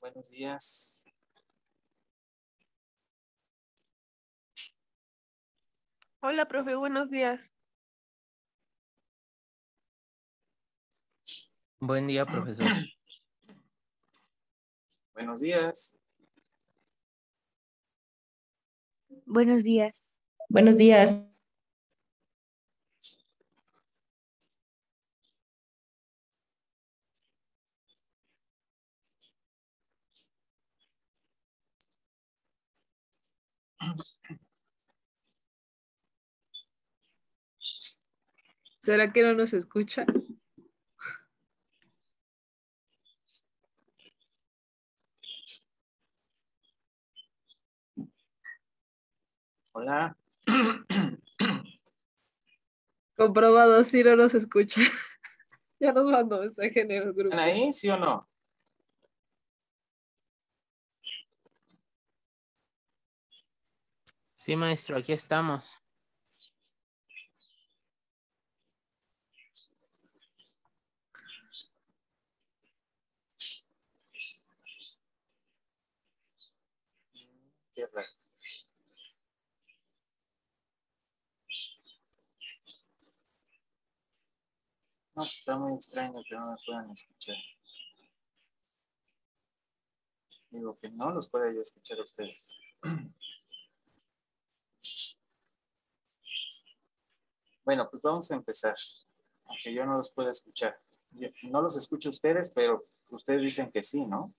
Buenos días. Hola, profe, buenos días. Buen día, profesor. Buenos días. Buenos días. Buenos días. ¿Será que no nos escucha? Hola. Comprobado, sí, no nos escucha. Ya nos mandó mensaje en el grupo. ¿Están ahí, sí o no? Sí, maestro, aquí estamos. Qué raro. No, pues está muy extraño que no me puedan escuchar. Digo que no los pueda yo escuchar a ustedes. Bueno, pues vamos a empezar. Aunque yo no los pueda escuchar. Yo no los escucho a ustedes, pero ustedes dicen que sí, ¿no?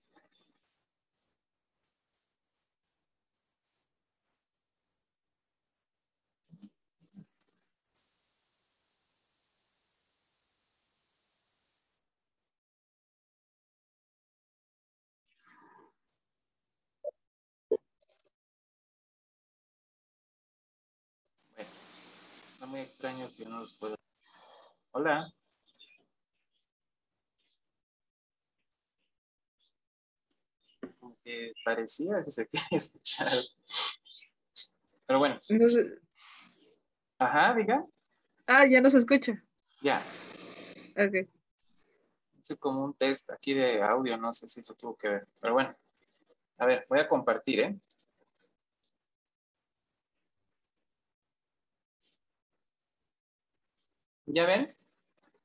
Bueno, está muy extraño que no los pueda. Hola. Como que parecía que se quería escuchar. Pero bueno. No sé. Ajá, diga. Ya nos escucha. Ya. Ok. Hice como un test aquí de audio, no sé si eso tuvo que ver. Pero bueno. A ver, voy a compartir, ¿eh? ¿Ya ven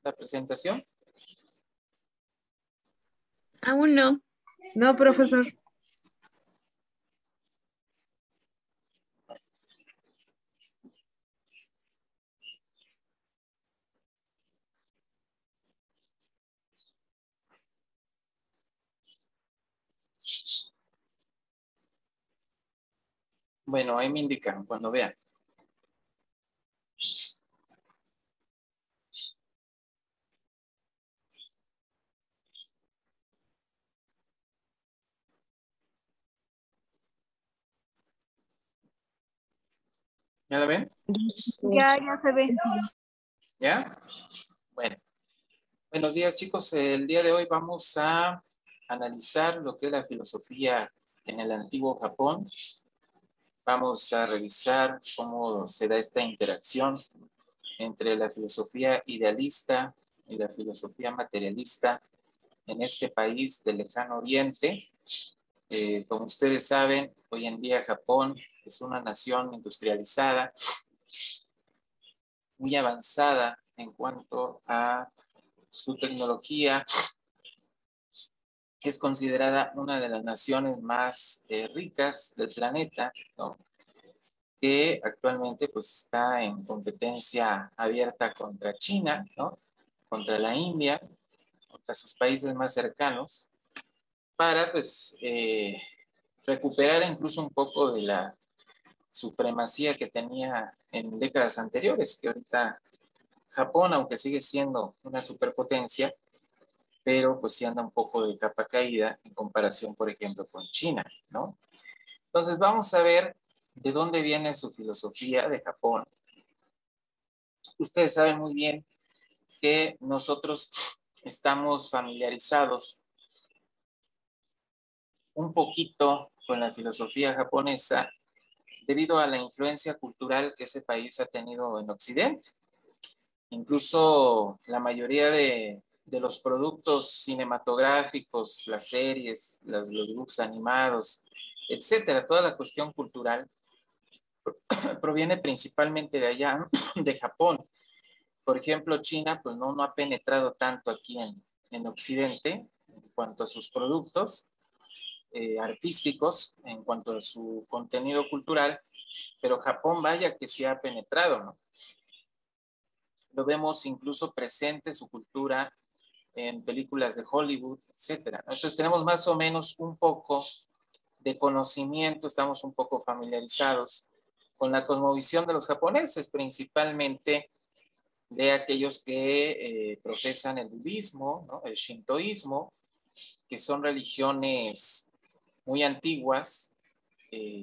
la presentación? Aún no. No, profesor. Bueno, ahí me indican cuando vean. ¿Ya la ven? Ya se ve. ¿Ya? Bueno. Buenos días, chicos. El día de hoy vamos a analizar lo que es la filosofía en el antiguo Japón. Vamos a revisar cómo se da esta interacción entre la filosofía idealista y la filosofía materialista en este país del lejano oriente. Como ustedes saben, hoy en día Japón es una nación industrializada, muy avanzada en cuanto a su tecnología. Es considerada una de las naciones más ricas del planeta, ¿no? Que actualmente pues está en competencia abierta contra China, ¿no? Contra la India, contra sus países más cercanos, para pues recuperar incluso un poco de la supremacía que tenía en décadas anteriores, que ahorita Japón, aunque sigue siendo una superpotencia, pero pues sí anda un poco de capa caída en comparación, por ejemplo, con China, ¿no? Entonces vamos a ver de dónde viene su filosofía de Japón. Ustedes saben muy bien que nosotros estamos familiarizados un poquito con la filosofía japonesa debido a la influencia cultural que ese país ha tenido en Occidente. Incluso la mayoría de de los productos cinematográficos, las series, los dibujos animados, etcétera, toda la cuestión cultural proviene principalmente de allá, de Japón. Por ejemplo, China pues no ha penetrado tanto aquí en Occidente en cuanto a sus productos artísticos, en cuanto a su contenido cultural, pero Japón vaya que sí ha penetrado, ¿no? Lo vemos incluso presente su cultura en películas de Hollywood, etcétera. Entonces tenemos más o menos un poco de conocimiento, estamos un poco familiarizados con la cosmovisión de los japoneses, principalmente de aquellos que profesan el budismo, ¿no? El shintoísmo, que son religiones muy antiguas,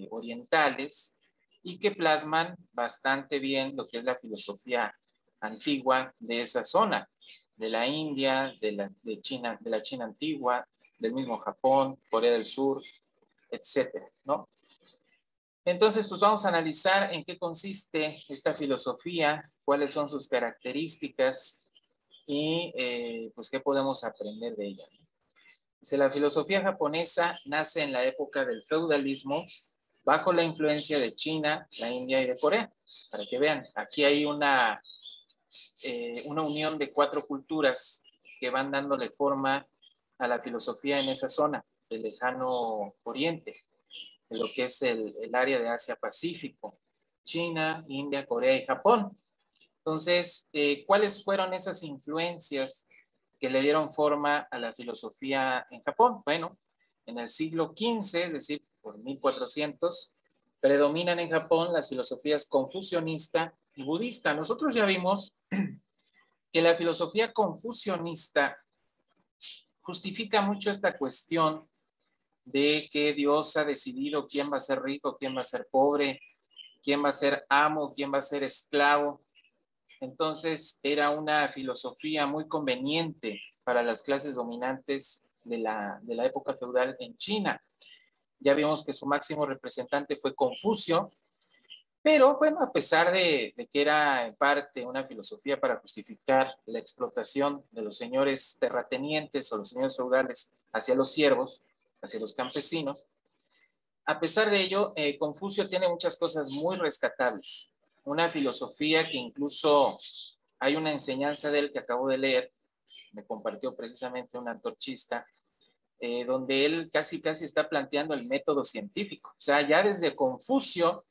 orientales, y que plasman bastante bien lo que es la filosofía antigua de esa zona, de la India, de China, de la China antigua, del mismo Japón, Corea del Sur, etcétera, ¿no? Entonces, pues vamos a analizar en qué consiste esta filosofía, cuáles son sus características y pues qué podemos aprender de ella. Dice, la filosofía japonesa nace en la época del feudalismo bajo la influencia de China, la India y de Corea. Para que vean, aquí hay una unión de 4 culturas que van dándole forma a la filosofía en esa zona del lejano oriente, de lo que es el área de Asia-Pacífico, China, India, Corea y Japón. Entonces, ¿cuáles fueron esas influencias que le dieron forma a la filosofía en Japón? Bueno, en el siglo XV, es decir, por 1400, predominan en Japón las filosofías confucionista y budista. Nosotros ya vimos que la filosofía confucionista justifica mucho esta cuestión de que Dios ha decidido quién va a ser rico, quién va a ser pobre, quién va a ser amo, quién va a ser esclavo. Entonces era una filosofía muy conveniente para las clases dominantes de la época feudal en China. Ya vimos que su máximo representante fue Confucio, pero bueno, a pesar de que era en parte una filosofía para justificar la explotación de los señores terratenientes o los señores feudales hacia los siervos, hacia los campesinos, a pesar de ello, Confucio tiene muchas cosas muy rescatables. Una filosofía que incluso hay una enseñanza de él que acabo de leer, me compartió precisamente un antorchista, donde él casi está planteando el método científico. O sea, ya desde Confucio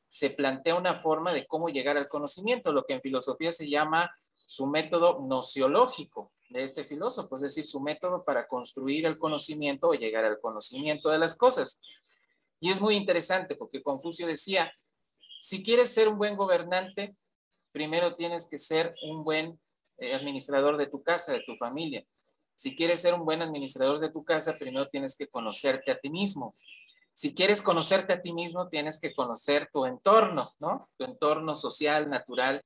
se plantea una forma de cómo llegar al conocimiento, lo que en filosofía se llama su método gnosiológico de este filósofo, es decir, su método para construir el conocimiento o llegar al conocimiento de las cosas. Y es muy interesante porque Confucio decía, si quieres ser un buen gobernante, primero tienes que ser un buen administrador de tu casa, de tu familia. Si quieres ser un buen administrador de tu casa, primero tienes que conocerte a ti mismo. Si quieres conocerte a ti mismo, tienes que conocer tu entorno, ¿no? Tu entorno social, natural.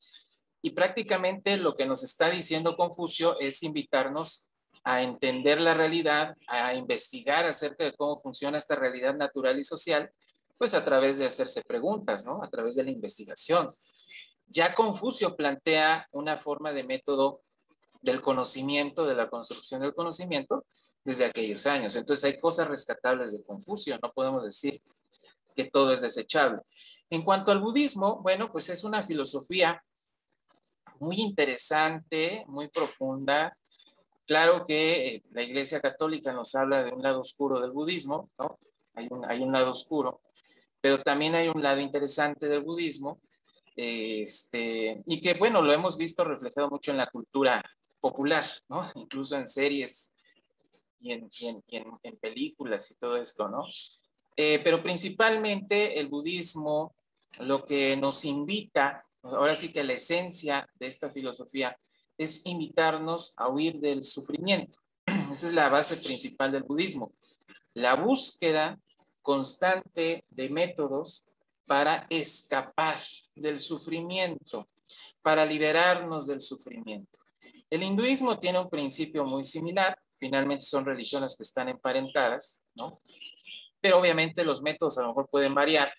Y prácticamente lo que nos está diciendo Confucio es invitarnos a entender la realidad, a investigar acerca de cómo funciona esta realidad natural y social, pues a través de hacerse preguntas, ¿no? A través de la investigación. Ya Confucio plantea una forma de método del conocimiento, de la construcción del conocimiento, desde aquellos años. Entonces hay cosas rescatables de Confucio, no podemos decir que todo es desechable. En cuanto al budismo, bueno, pues es una filosofía muy interesante, muy profunda. Claro que la Iglesia Católica nos habla de un lado oscuro del budismo, ¿no? Hay un lado oscuro, pero también hay un lado interesante del budismo, y que, bueno, lo hemos visto reflejado mucho en la cultura popular, ¿no? Incluso en series y en películas y todo esto, ¿no? Pero principalmente el budismo lo que nos invita, ahora sí que la esencia de esta filosofía es invitarnos a huir del sufrimiento. Esa es la base principal del budismo. La búsqueda constante de métodos para escapar del sufrimiento, para liberarnos del sufrimiento. El hinduismo tiene un principio muy similar, finalmente son religiones que están emparentadas, ¿no? Pero obviamente los métodos a lo mejor pueden variar.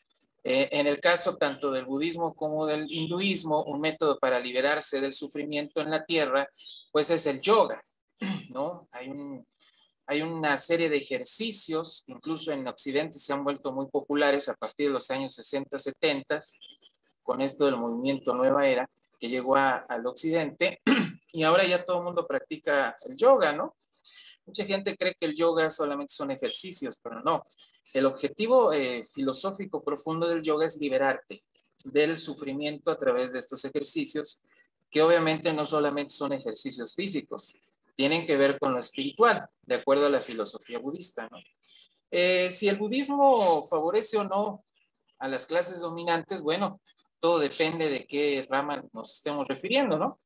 En el caso tanto del budismo como del hinduismo, un método para liberarse del sufrimiento en la tierra, pues es el yoga, ¿no? Hay una serie de ejercicios, incluso en Occidente se han vuelto muy populares a partir de los años 60, 70, con esto del movimiento Nueva Era, que llegó al Occidente, y ahora ya todo el mundo practica el yoga, ¿no? Mucha gente cree que el yoga solamente son ejercicios, pero no. El objetivo filosófico profundo del yoga es liberarte del sufrimiento a través de estos ejercicios, que obviamente no solamente son ejercicios físicos, tienen que ver con lo espiritual, de acuerdo a la filosofía budista, ¿no? Si el budismo favorece o no a las clases dominantes, bueno, todo depende de qué rama nos estemos refiriendo, ¿no?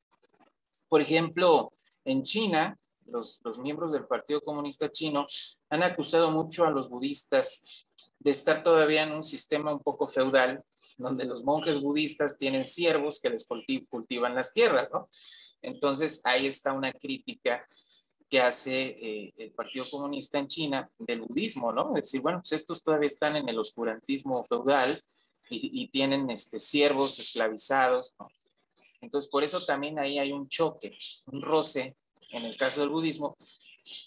Por ejemplo, en China, los miembros del Partido Comunista Chino han acusado mucho a los budistas de estar todavía en un sistema un poco feudal, donde los monjes budistas tienen siervos que les cultivan las tierras, ¿no? Entonces, ahí está una crítica que hace el Partido Comunista en China del budismo, ¿no? Es decir, bueno, pues estos todavía están en el oscurantismo feudal y tienen siervos esclavizados, ¿no? Entonces, por eso también ahí hay un choque, un roce, en el caso del budismo,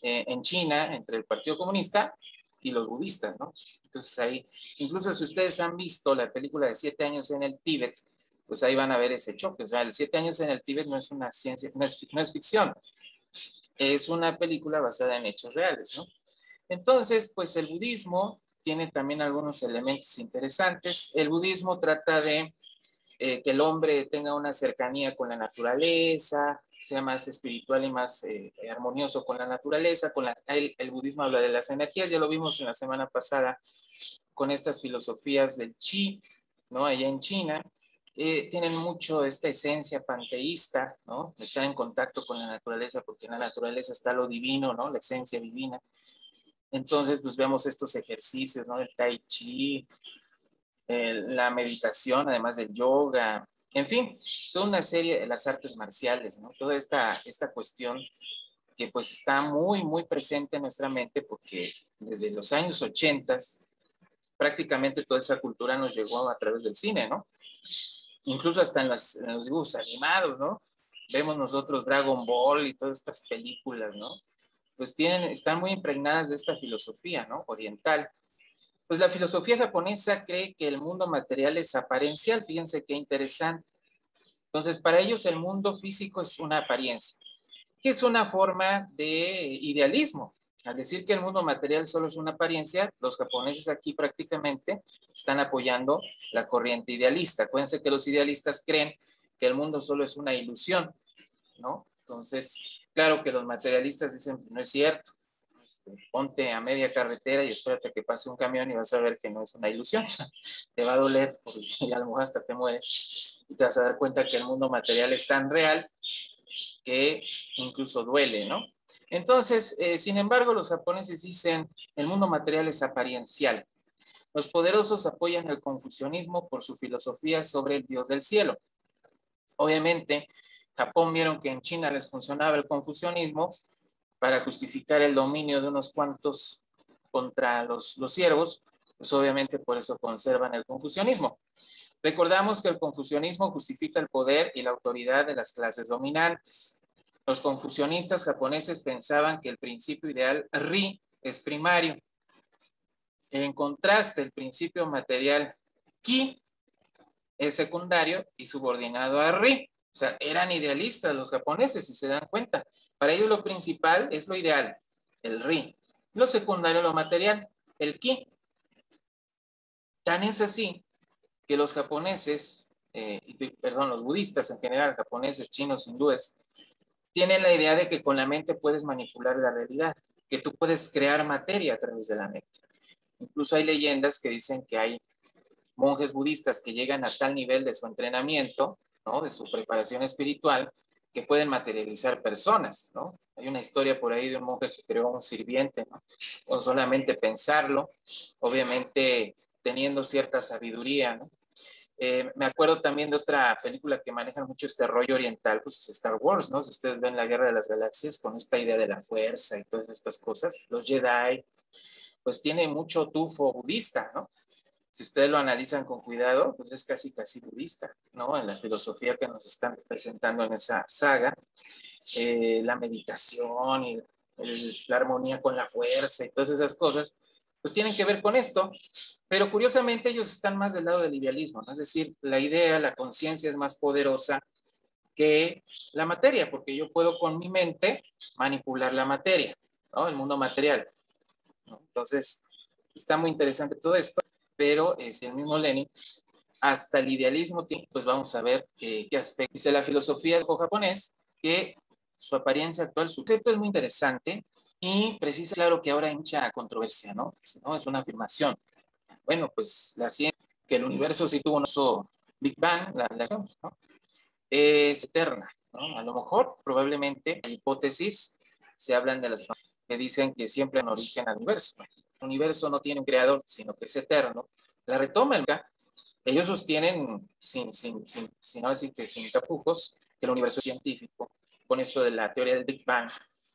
en China, entre el Partido Comunista y los budistas, ¿no? Entonces ahí, incluso si ustedes han visto la película de 7 años en el Tíbet, pues ahí van a ver ese choque. O sea, el 7 años en el Tíbet no es una ciencia, no es ficción, es una película basada en hechos reales, ¿no? Entonces, pues el budismo tiene también algunos elementos interesantes. El budismo trata de que el hombre tenga una cercanía con la naturaleza, sea más espiritual y más armonioso con la naturaleza. El budismo habla de las energías, ya lo vimos en la semana pasada con estas filosofías del chi, ¿no? Allá en China. Tienen mucho esta esencia panteísta, ¿no? Estar en contacto con la naturaleza, porque en la naturaleza está lo divino, ¿no? La esencia divina. Entonces, pues vemos estos ejercicios, ¿no? El tai chi, la meditación, además del yoga, en fin, toda una serie de las artes marciales, ¿no? Toda esta cuestión que pues está muy, muy presente en nuestra mente porque desde los años 80 prácticamente toda esa cultura nos llegó a través del cine, ¿no? Incluso hasta en los dibujos animados, ¿no? Vemos nosotros Dragon Ball y todas estas películas, ¿no? Pues están muy impregnadas de esta filosofía, ¿no? Oriental. Pues la filosofía japonesa cree que el mundo material es apariencial. Fíjense qué interesante. Entonces, para ellos el mundo físico es una apariencia, que es una forma de idealismo. Al decir que el mundo material solo es una apariencia, los japoneses aquí prácticamente están apoyando la corriente idealista. Acuérdense que los idealistas creen que el mundo solo es una ilusión, ¿no? Entonces, claro que los materialistas dicen, no es cierto. Ponte a media carretera y espérate a que pase un camión y vas a ver que no es una ilusión. Te va a doler y a lo mejor hasta te mueres. Y te vas a dar cuenta que el mundo material es tan real que incluso duele, ¿no? Entonces, sin embargo, los japoneses dicen, el mundo material es apariencial. Los poderosos apoyan el confucianismo por su filosofía sobre el Dios del cielo. Obviamente, Japón vieron que en China les funcionaba el confucianismo para justificar el dominio de unos cuantos contra los siervos, pues obviamente por eso conservan el confucianismo. Recordamos que el confucianismo justifica el poder y la autoridad de las clases dominantes. Los confucianistas japoneses pensaban que el principio ideal Ri es primario. En contraste, el principio material Ki es secundario y subordinado a Ri. O sea, eran idealistas los japoneses, si se dan cuenta. Para ellos lo principal es lo ideal, el Ri. Lo secundario, lo material, el Ki. Tan es así que los japoneses, los budistas en general, japoneses, chinos, hindúes, tienen la idea de que con la mente puedes manipular la realidad, que tú puedes crear materia a través de la mente. Incluso hay leyendas que dicen que hay monjes budistas que llegan a tal nivel de su entrenamiento, ¿no? De su preparación espiritual, que pueden materializar personas, ¿no? Hay una historia por ahí de un monje que creó un sirviente, ¿no? Con solamente pensarlo, obviamente teniendo cierta sabiduría, ¿no? Me acuerdo también de otra película que maneja mucho este rollo oriental, pues Star Wars, ¿no? Si ustedes ven la Guerra de las Galaxias con esta idea de la fuerza y todas estas cosas, los Jedi, pues tiene mucho tufo budista, ¿no? Si ustedes lo analizan con cuidado, pues es casi budista, ¿no? En la filosofía que nos están presentando en esa saga, la meditación y la armonía con la fuerza y todas esas cosas, pues tienen que ver con esto, pero curiosamente ellos están más del lado del idealismo, ¿no? Es decir, la idea, la conciencia es más poderosa que la materia, porque yo puedo con mi mente manipular la materia, ¿no? El mundo material, ¿no? Entonces, está muy interesante todo esto, pero el mismo Lenin, hasta el idealismo, pues vamos a ver qué aspecto. Dice la filosofía del japonés, que su apariencia actual, su concepto es muy interesante y precisa, claro que ahora hay mucha controversia, ¿no? Es una afirmación. Bueno, pues la ciencia, que el universo sí tuvo un Big Bang, ¿no? Es eterna, ¿no? A lo mejor, probablemente, hay hipótesis, se hablan de las que dicen que siempre en origen al universo. El universo no tiene un creador, sino que es eterno. La retoma ellos sostienen, no decir que sin tapujos, que el universo es científico, con esto de la teoría del Big Bang,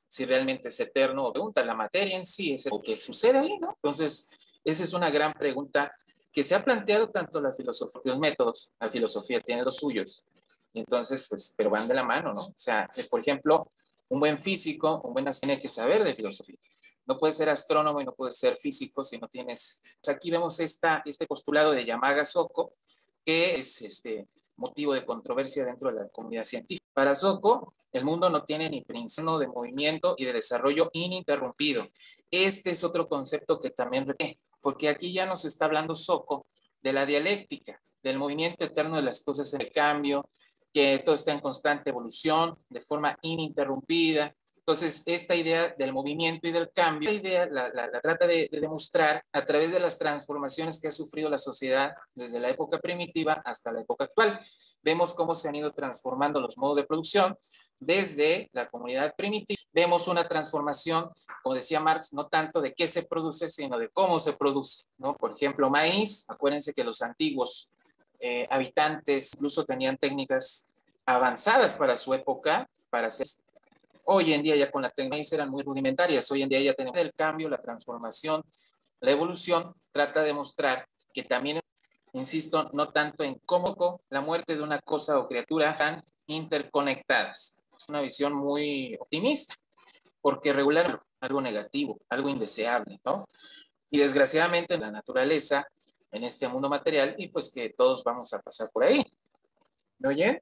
si realmente es eterno, o pregunta, la materia en sí, o qué sucede ahí, ¿no? Entonces, esa es una gran pregunta que se ha planteado tanto la filosofía, los métodos, la filosofía tiene los suyos, entonces, pues, pero van de la mano, ¿no? O sea, por ejemplo, un buen físico, un buen tiene que saber de filosofía. No puedes ser astrónomo y no puedes ser físico si no tienes... Aquí vemos este postulado de Yamaga Soko, que es motivo de controversia dentro de la comunidad científica. Para Soko, el mundo no tiene ni principio de movimiento y de desarrollo ininterrumpido. Este es otro concepto que también... Porque aquí ya nos está hablando Soko de la dialéctica, del movimiento eterno de las cosas en el cambio, que todo está en constante evolución, de forma ininterrumpida. Entonces, esta idea del movimiento y del cambio, esta idea la trata de demostrar a través de las transformaciones que ha sufrido la sociedad desde la época primitiva hasta la época actual. Vemos cómo se han ido transformando los modos de producción desde la comunidad primitiva. Vemos una transformación, como decía Marx, no tanto de qué se produce, sino de cómo se produce, ¿no? Por ejemplo, maíz, acuérdense que los antiguos habitantes incluso tenían técnicas avanzadas para su época, para hacer... Hoy en día ya con la tecnología eran muy rudimentarias, hoy en día ya tenemos el cambio, la transformación, la evolución, trata de mostrar que también, insisto, no tanto en cómo la muerte de una cosa o criatura están interconectadas. Una visión muy optimista, porque regular algo negativo, algo indeseable, ¿no? Y desgraciadamente en la naturaleza, en este mundo material, y pues que todos vamos a pasar por ahí. ¿Me oyen?